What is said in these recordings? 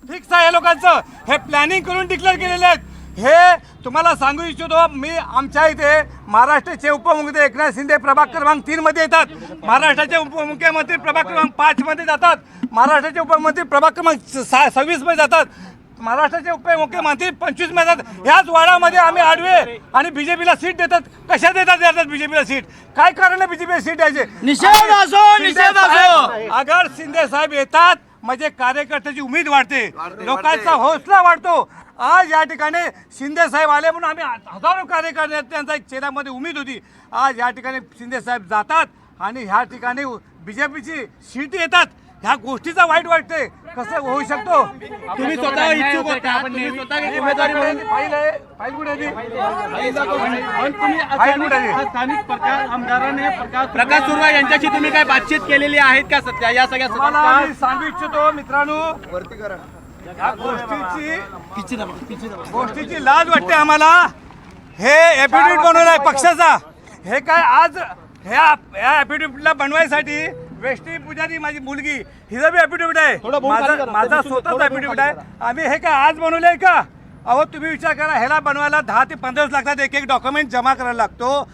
Fix आहे लोकांचं, हे प्लॅनिंग करून डिक्लेअर केलेले आहेत। हे तुम्हाला सांगू इच्छितो मी, आमच्या इथे महाराष्ट्राचे उपमुख्यमंत्री एकनाथ शिंदे प्रभाग क्रमांक 3 मध्ये येतात, महाराष्ट्राचे उपमुख्यमंत्री प्रभाग क्रमांक 5 मध्ये जातात, महाराष्ट्राचे उपमुख्यमंत्री प्रभाग क्रमांक 26 मध्ये जातात, महाराष्ट्राचे उपमुख्यमंत्री 25 मध्ये जातात। ह्याच वाड्यामध्ये आम्ही आडवे आणि बीजेपीला सीट देतात। कशा देतात बीजेपीला सीट? काय कारण आहे बीजेपीला सीट द्यायचे? निषेध असो। अगर शिंदे साहेब येतात म्हणजे कार्यकर्त्याची उमेद वाढते, लोकांचा हौसला वाढतो। आज या ठिकाणी शिंदे साहेब आले म्हणून आम्ही हजारो कार्यकर्त्यांचा एक चेहऱ्यामध्ये उमेद होती। आज या ठिकाणी शिंदे साहेब जातात आणि ह्या ठिकाणी बीजेपीची सीट येतात, ह्या गोष्टीचा वाईट वाटते। कसं होऊ शकतो? तुम्ही स्वतः इच्छुक होता, तुम्ही स्वतः उमेदवारी म्हणून फाईल आहे, फाईल कुठे आहे ती? पण तुम्ही स्थानिक आमदाराने प्रकाश सुरवार यांच्याशी तुम्ही काय बातचीत केलेली आहेत का सध्या या सगळ्या मला मी सांगू इच्छितो मित्रांनो, या गोष्टीची लाज वाटते आम्हाला। हे ॲफिडेव्हिट बनवलं आहे पक्षाचा, हे काय आज ह्या ॲफिडेव्हिटला बनवायसाठी वेष्टी पुजारी माझी मुलगी हिचं बी ॲफिडेव्हिट आहे, माझा स्वतःचा ॲफिडेव्हिट आहे। आम्ही हे काय आज बनवलंय का? अहो तुम्ही विचार करा, ह्याला बनवायला 10 ते 15 लागतात, एक डॉक्युमेंट जमा करायला लागतो,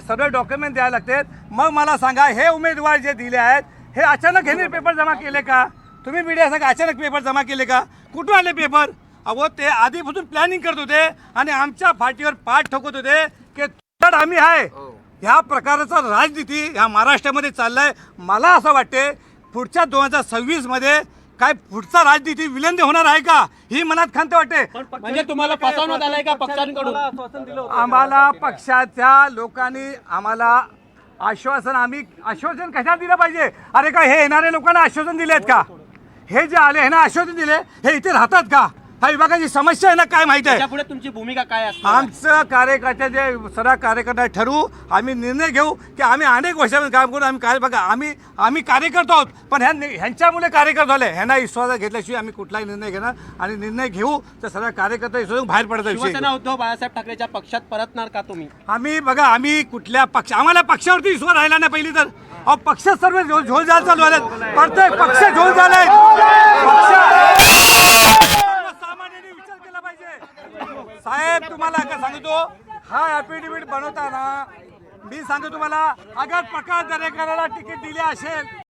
सर्व डॉक्युमेंट द्यायला लागतात। मग मला सांगा, हे उमेदवार जे दिले आहेत हे अचानक ह्यांनी पेपर जमा केले का? तुम्ही मीडिया सांगा, अचानक पेपर जमा केले का? कुठून आले पेपर? अहो ते आधीपासून प्लॅनिंग करत होते आणि आमच्या फाटीवर पाठ ठोकत होते की आम्ही आहे। ह्या प्रकारचा राजनीती ह्या महाराष्ट्रामध्ये चाललाय। मला असं वाटते पुढच्या 2026 मध्ये काय पुढचा राजनीती विलंब होणार आहे का, ही मनात खंत वाटते। म्हणजे तुम्हाला फसवण्यात आलाय का पक्षांकडून? आम्हाला पक्षाच्या लोकांनी आम्हाला आश्वासन कशाला दिलं पाहिजे? अरे काय हे येणाऱ्या लोकांना आश्वासन दिलेत का? हे जे आले ह्यांना आश्वासन दिले, हे इथे राहतात का? ह्या विभागाची समस्या आहे ना, काय माहिती आहे? पुढे तुमची भूमिका काय असते? आमचं कार्यकर्ते जे सर्व कार्यकर्ते ठरवू, आम्ही निर्णय घेऊ की आम्ही अनेक वर्षामध्ये काम करून आम्ही काय बघा आम्ही कार्यकर्ता आहोत, पण ह्यांच्यामुळे कार्यकर्ते झाले। ह्यांना विश्वासात घेतल्याशिवाय आम्ही कुठलाही निर्णय घेणार आणि निर्णय घेऊ तर सर्व कार्यकर्ते विश्वासून बाहेर पडतात। शिवसेना उद्धव बाळासाहेब ठाकरेच्या पक्षात परतणार का तुम्ही? आम्ही बघा, आम्ही कुठल्या पक्ष, आम्हाला पक्षावरती विश्वास राहिला नाही पहिली तर। अहो पक्ष सर्व झोल झाला चालू आहेत, प्रत्येक पक्ष झोल झालाय। सामान्यांनी विचार केला पाहिजे। साहेब तुम्हाला काय सांगतो, हा ॲफिडेव्हिट बनवताना मी सांगतो तुम्हाला, अगर प्रकाश दरेकराला तिकीट दिले असेल